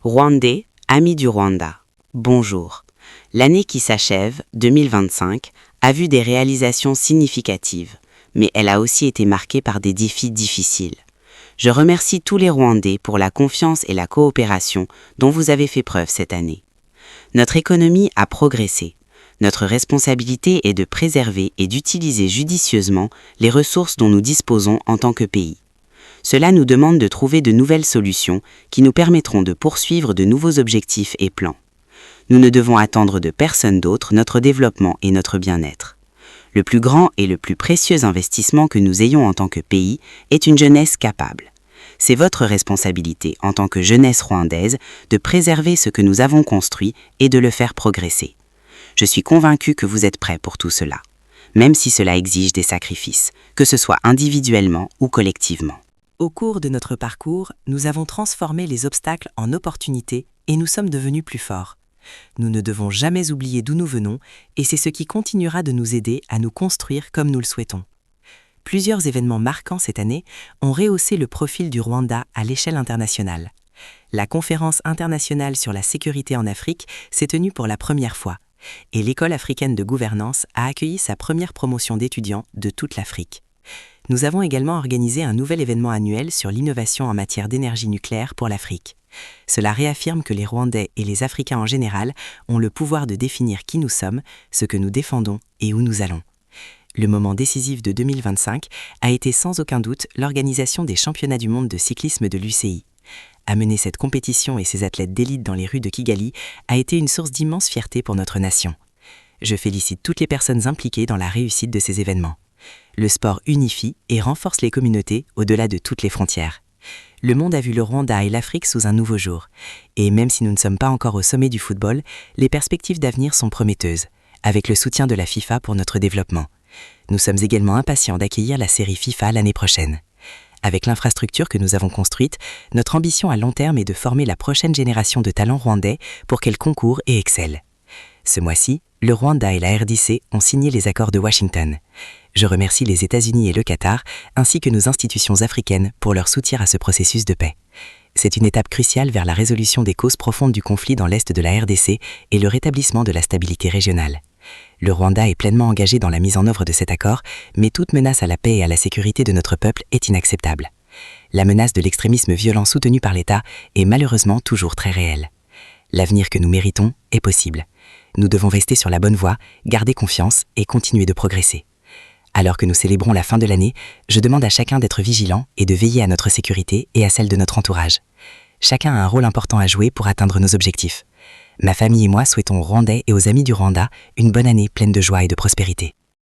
Rwandais, amis du Rwanda, bonjour. L'année qui s'achève, 2025, a vu des réalisations significatives, mais elle a aussi été marquée par des défis difficiles. Je remercie tous les Rwandais pour la confiance et la coopération dont vous avez fait preuve cette année. Notre économie a progressé. Notre responsabilité est de préserver et d'utiliser judicieusement les ressources dont nous disposons en tant que pays. Cela nous demande de trouver de nouvelles solutions qui nous permettront de poursuivre de nouveaux objectifs et plans. Nous ne devons attendre de personne d'autre notre développement et notre bien-être. Le plus grand et le plus précieux investissement que nous ayons en tant que pays est une jeunesse capable. C'est votre responsabilité en tant que jeunesse rwandaise de préserver ce que nous avons construit et de le faire progresser. Je suis convaincu que vous êtes prêts pour tout cela, même si cela exige des sacrifices, que ce soit individuellement ou collectivement. Au cours de notre parcours, nous avons transformé les obstacles en opportunités et nous sommes devenus plus forts. Nous ne devons jamais oublier d'où nous venons et c'est ce qui continuera de nous aider à nous construire comme nous le souhaitons. Plusieurs événements marquants cette année ont rehaussé le profil du Rwanda à l'échelle internationale. La conférence internationale sur la sécurité en Afrique s'est tenue pour la première fois et l'École africaine de gouvernance a accueilli sa première promotion d'étudiants de toute l'Afrique. Nous avons également organisé un nouvel événement annuel sur l'innovation en matière d'énergie nucléaire pour l'Afrique. Cela réaffirme que les Rwandais et les Africains en général ont le pouvoir de définir qui nous sommes, ce que nous défendons et où nous allons. Le moment décisif de 2025 a été sans aucun doute l'organisation des championnats du monde de cyclisme de l'UCI. Amener cette compétition et ses athlètes d'élite dans les rues de Kigali a été une source d'immense fierté pour notre nation. Je félicite toutes les personnes impliquées dans la réussite de ces événements. Le sport unifie et renforce les communautés au-delà de toutes les frontières. Le monde a vu le Rwanda et l'Afrique sous un nouveau jour. Et même si nous ne sommes pas encore au sommet du football, les perspectives d'avenir sont prometteuses, avec le soutien de la FIFA pour notre développement. Nous sommes également impatients d'accueillir la série FIFA l'année prochaine. Avec l'infrastructure que nous avons construite, notre ambition à long terme est de former la prochaine génération de talents rwandais pour qu'elle concourt et excelle. Ce mois-ci, le Rwanda et la RDC ont signé les accords de Washington. Je remercie les États-Unis et le Qatar, ainsi que nos institutions africaines pour leur soutien à ce processus de paix. C'est une étape cruciale vers la résolution des causes profondes du conflit dans l'est de la RDC et le rétablissement de la stabilité régionale. Le Rwanda est pleinement engagé dans la mise en œuvre de cet accord, mais toute menace à la paix et à la sécurité de notre peuple est inacceptable. La menace de l'extrémisme violent soutenu par l'État est malheureusement toujours très réelle. L'avenir que nous méritons est possible. Nous devons rester sur la bonne voie, garder confiance et continuer de progresser. Alors que nous célébrons la fin de l'année, je demande à chacun d'être vigilant et de veiller à notre sécurité et à celle de notre entourage. Chacun a un rôle important à jouer pour atteindre nos objectifs. Ma famille et moi souhaitons aux Rwandais et aux amis du Rwanda une bonne année pleine de joie et de prospérité.